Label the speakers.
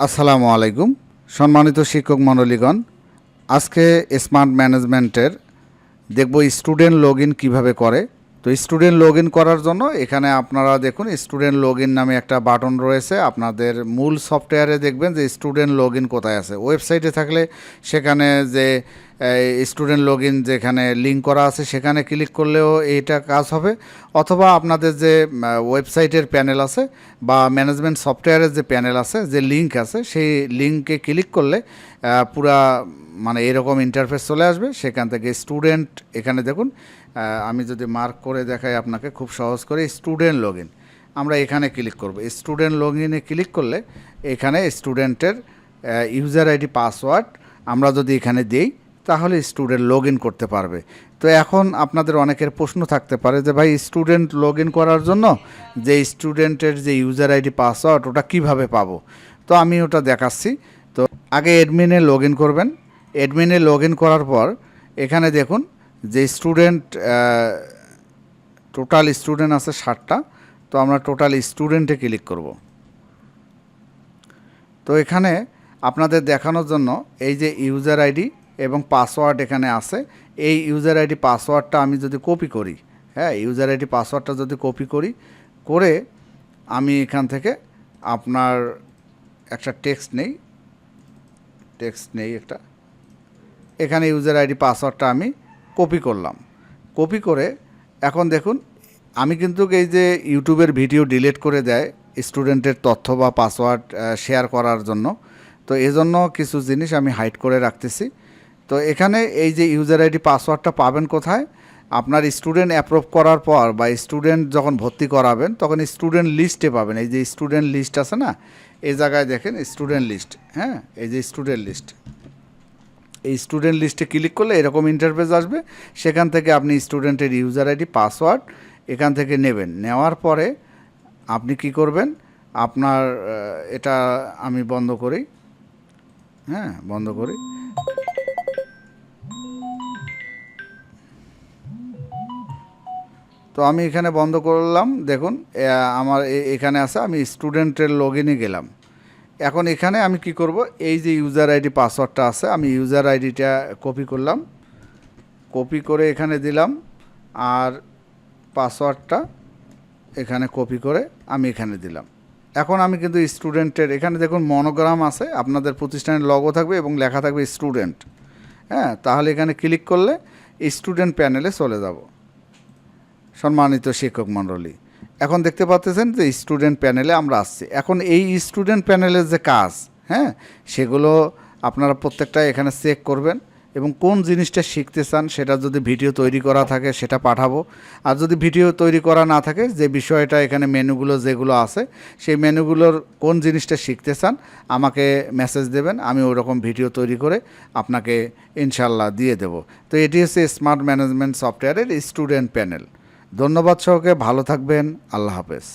Speaker 1: আসসালামু আলাইকুম সম্মানিত শিক্ষক মণ্ডলীগণ। আজকে স্মার্ট ম্যানেজমেন্টের দেখব স্টুডেন্ট লগইন কিভাবে করে। তো স্টুডেন্ট লগইন করার জন্য এখানে আপনারা দেখুন স্টুডেন্ট লগইন নামে একটা বাটন রয়েছে। আপনাদের মূল সফটওয়্যারে দেখবেন যে স্টুডেন্ট লগইন কোথায় আছে। ওয়েবসাইটে থাকলে সেখানে যে স্টুডেন্ট লগইন যেখানে লিঙ্ক করা আছে সেখানে ক্লিক করলেও এইটা কাজ হবে, অথবা আপনাদের যে ওয়েবসাইটের প্যানেল আছে বা ম্যানেজমেন্ট সফটওয়্যারের যে প্যানেল আছে, যে লিঙ্ক আছে, সেই লিঙ্কে ক্লিক করলে পুরা মানে এরকম ইন্টারফেস চলে আসবে। সেখান থেকে স্টুডেন্ট এখানে দেখুন, আমি যদি মার্ক করে দেখাই আপনাকে খুব সহজ করে, স্টুডেন্ট লগইন আমরা এখানে ক্লিক করব। স্টুডেন্ট লগইনে ক্লিক করলে এখানে স্টুডেন্টের ইউজার আইডি পাসওয়ার্ড আমরা যদি এখানে দিই তাহলে স্টুডেন্ট লগইন করতে পারবে। তো এখন আপনাদের অনেকের প্রশ্ন থাকতে পারে যে ভাই স্টুডেন্ট লগইন করার জন্য যে স্টুডেন্টের যে ইউজার আইডি পাসওয়ার্ড ওটা কিভাবে পাবো, তো আমি ওটা দেখাচ্ছি। তো আগে অ্যাডমিনে লগইন করবেন। অ্যাডমিনে লগইন করার পর এখানে দেখুন যে স্টুডেন্ট টোটাল স্টুডেন্ট আছে 60টা। তো আমরা টোটাল স্টুডেন্টে ক্লিক করব। তো এখানে আপনাদের দেখানোর জন্য এই যে ইউজার আইডি এবং পাসওয়ার্ড এখানে আছে, এই ইউজার আইডি পাসওয়ার্ডটা আমি যদি কপি করি, হ্যাঁ, ইউজার আইডি পাসওয়ার্ডটা যদি কপি করি করে আমি এখান থেকে আপনার একটা টেক্সট নেই একটা, এখানে ইউজার আইডি পাসওয়ার্ডটা আমি কপি করলাম। কপি করে এখন দেখুন আমি কিন্তু এই যে ইউটিউবের ভিডিও ডিলিট করে দেয় স্টুডেন্টের তথ্য বা পাসওয়ার্ড শেয়ার করার জন্য, তো এজন্য কিছু জিনিস আমি হাইড করে রাখতেছি। তো এখানে এই যে ইউজার আইডি পাসওয়ার্ডটা পাবেন কোথায়, আপনার স্টুডেন্ট অ্যাপ্রুভ করার পর বা স্টুডেন্ট যখন ভর্তি করাবেন তখন স্টুডেন্ট লিস্টে পাবেন। এই যে স্টুডেন্ট লিস্ট আছে না, এই জায়গায় দেখেন স্টুডেন্ট লিস্ট, হ্যাঁ, এই যে স্টুডেন্ট লিস্ট, এই স্টুডেন্ট লিস্টে ক্লিক করলে এরকম ইন্টারফেস আসবে। সেখান থেকে আপনি স্টুডেন্টের ইউজার আইডি পাসওয়ার্ড এখান থেকে নেবেন। নেওয়ার পরে আপনি কি করবেন, আপনার এটা আমি বন্ধ করি, হ্যাঁ বন্ধ করি। তো আমি এখানে বন্ধ করলাম। দেখুন আমার এখানে আছে, আমি স্টুডেন্টের লগইনে গেলাম। এখন এখানে আমি কি করব, এই যে ইউজার আইডি পাসওয়ার্ডটা আছে আমি ইউজার আইডিটা কপি করলাম, কপি করে এখানে দিলাম, আর পাসওয়ার্ডটা এখানে কপি করে আমি এখানে দিলাম। এখন আমি কিন্তু স্টুডেন্টের এখানে দেখুন মনোগ্রাম আছে, আপনাদের প্রতিষ্ঠানের লগো থাকবে এবং লেখা থাকবে স্টুডেন্ট, হ্যাঁ, তাহলে এখানে ক্লিক করলে স্টুডেন্ট প্যানেলে চলে যাব। সম্মানিত শিক্ষক মণ্ডলী, এখন দেখতে পাচ্ছেন যে স্টুডেন্ট প্যানেলে আমরা আসছি। এখন এই স্টুডেন্ট প্যানেলের যে কাজ, হ্যাঁ, সেগুলো আপনারা প্রত্যেকটা এখানে চেক করবেন এবং কোন জিনিসটা শিখতে চান সেটা যদি ভিডিও তৈরি করা থাকে সেটা পাঠাবো, আর যদি ভিডিও তৈরি করা না থাকে যে বিষয়টা এখানে মেনুগুলো যেগুলো আছে সেই মেনুগুলোর কোন জিনিসটা শিখতে চান আমাকে মেসেজ দেবেন, আমি ওরকম ভিডিও তৈরি করে আপনাকে ইনশাল্লাহ দিয়ে দেব। তো এটি হচ্ছে স্মার্ট ম্যানেজমেন্ট সফটওয়্যারের স্টুডেন্ট প্যানেল। ধন্যবাদ সহকে, ভালো থাকবেন, আল্লাহ হাফেজ।